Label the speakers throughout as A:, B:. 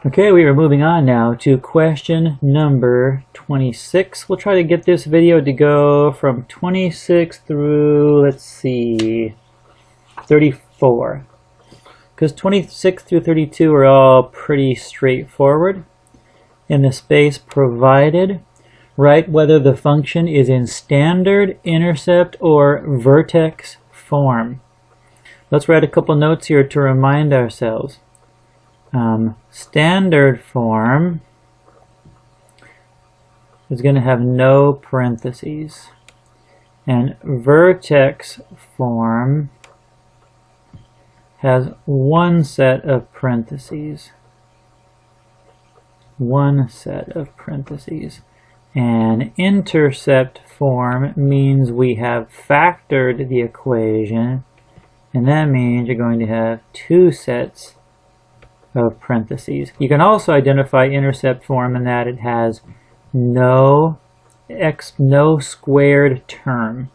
A: Okay, we are moving on now to question number 26. We'll try to get this video to go from 26 through, let's see, 34. Because 26 through 32 are all pretty straightforward. In the space provided, write whether the function is in standard, intercept, or vertex form. Let's write a couple notes here to remind ourselves. Standard form is going to have no parentheses, and vertex form has one set of parentheses. And intercept form means we have factored the equation, and that means you're going to have two sets of parentheses. You can also identify intercept form in that it has no squared term.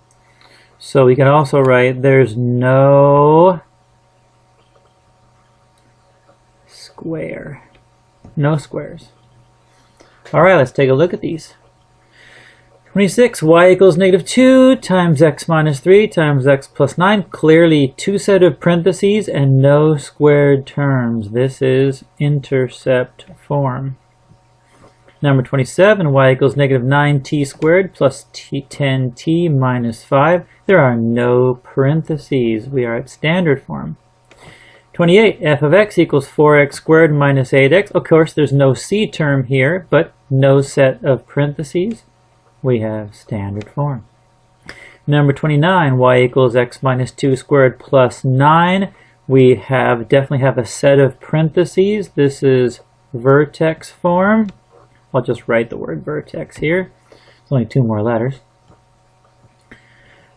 A: So we can also write there's no squares. Alright, let's take a look at these. 26, y equals -2 times x minus 3 times x plus 9. Clearly two set of parentheses and no squared terms. This is intercept form. Number 27, y equals -9t squared plus 10t minus 5. There are no parentheses. We are at standard form. 28, f of x equals 4x squared minus 8x. Of course, there's no c term here, but no set of parentheses. We have standard form. Number 29, y equals x minus 2 squared plus 9. We definitely have a set of parentheses. This is vertex form. I'll just write the word vertex here. It's only two more letters.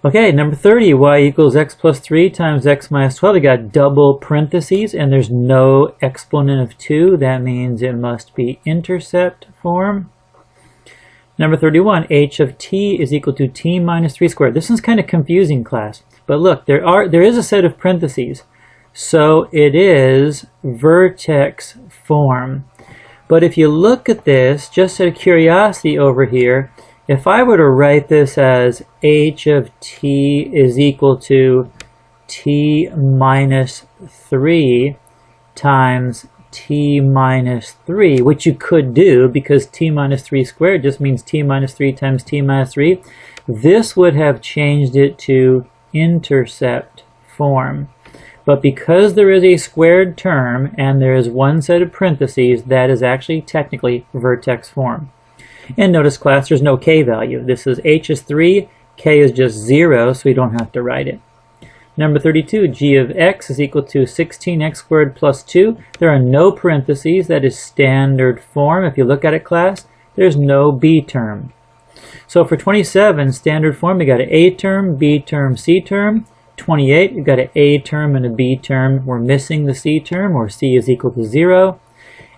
A: Okay, number 30, y equals x plus 3 times x minus 12. We got double parentheses, and there's no exponent of 2. That means it must be intercept form. Number 31, h of t is equal to t minus 3 squared. This is kind of confusing, class. But look, there is a set of parentheses. So it is vertex form. But if you look at this, just out of curiosity over here, if I were to write this as h of t is equal to t minus 3 times t minus 3, which you could do because t minus 3 squared just means t minus 3 times t minus 3, this would have changed it to intercept form. But because there is a squared term and there is one set of parentheses, that is actually technically vertex form. And notice, class, there's no k value. This is h is 3, k is just 0, so we don't have to write it. Number 32, g of x is equal to 16x squared plus 2. There are no parentheses. That is standard form. If you look at it, class, there's no b term. So for 27, standard form, we got an a term, b term, c term. 28, we've got an a term and a b term. We're missing the c term, or c is equal to 0.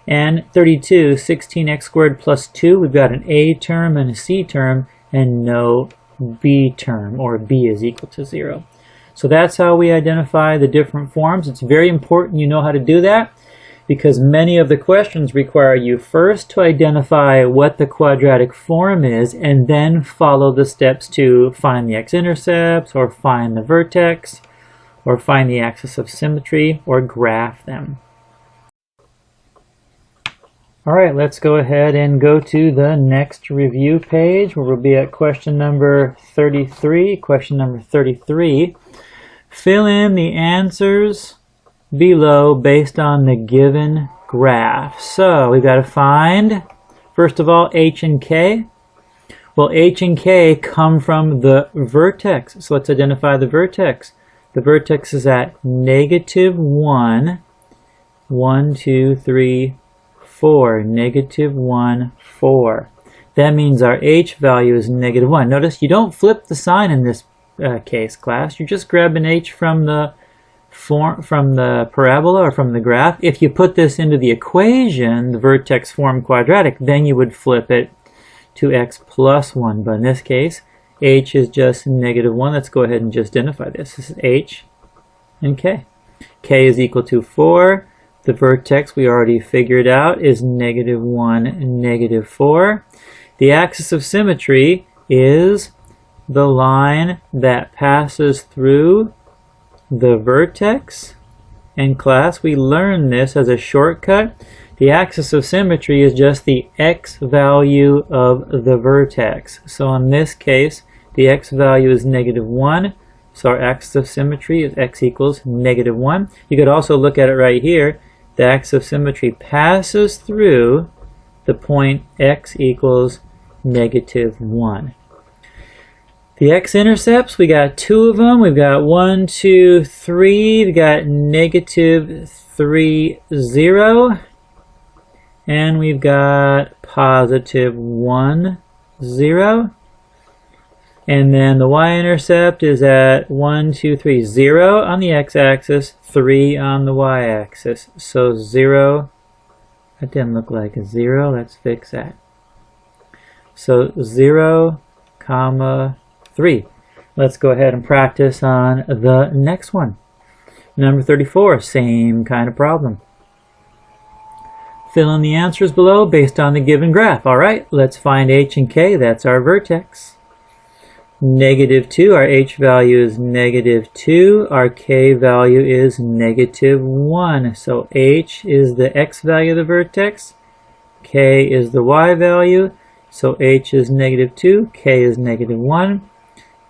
A: And 32, 16x squared plus 2, we've got an a term and a c term, and no b term, or b is equal to 0. So that's how we identify the different forms. It's very important you know how to do that because many of the questions require you first to identify what the quadratic form is and then follow the steps to find the x-intercepts or find the vertex or find the axis of symmetry or graph them. Alright, let's go ahead and go to the next review page where we'll be at question number 33. Question number 33. Fill in the answers below based on the given graph. So we've got to find, first of all, h and k. Well, h and k come from the vertex. So let's identify the vertex. The vertex is at -1, 1, 2, 3, 4. -1, 4. That means our h value is -1. Notice you don't flip the sign in this case, class. You just grab an h from the parabola or from the graph. If you put this into the equation, the vertex form quadratic, then you would flip it to x plus 1. But in this case, h is just -1. Let's go ahead and just identify this. This is h and k. K is equal to 4. The vertex we already figured out is -1 and -4. The axis of symmetry is the line that passes through the vertex. In class, we learned this as a shortcut. The axis of symmetry is just the x value of the vertex. So in this case, the x value is -1. So our axis of symmetry is x equals -1. You could also look at it right here. The axis of symmetry passes through the point x equals -1. The x-intercepts, we got 2 of them. We've got 1, 2, 3. We've got -3, 0. And we've got +1, 0. And then the y-intercept is at 1, 2, 3, 0 on the x-axis, 3 on the y-axis. So 0, that didn't look like a 0. Let's fix that. So 0, 3. Let's go ahead and practice on the next one. Number 34, same kind of problem. Fill in the answers below based on the given graph. All right, let's find h and k. That's our vertex. -2, our h value is -2. Our k value is -1. So h is the x value of the vertex. K is the y value. So h is -2. K is -1.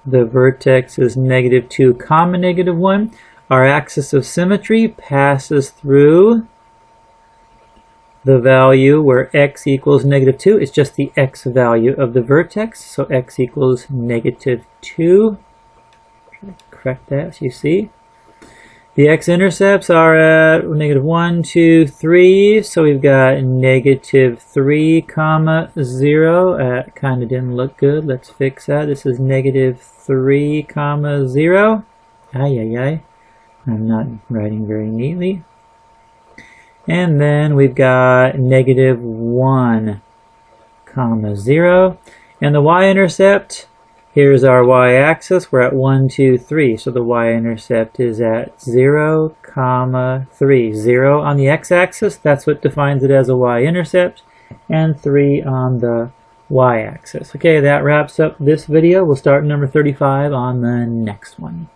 A: The vertex is -2, -1. Our axis of symmetry passes through the value where x equals -2. It's just the x value of the vertex. So x equals -2. Correct that so you see. The x-intercepts are at -1, 2, 3. So we've got -3, 0. Kind of didn't look good. Let's fix that. This is -3, 0. I'm not writing very neatly. And then we've got -1, 0. And the y-intercept, here's our y-axis. We're at 1, 2, 3. So the y-intercept is at 0, 3. 0 on the x-axis. That's what defines it as a y-intercept. And 3 on the y-axis. Okay, that wraps up this video. We'll start number 35 on the next one.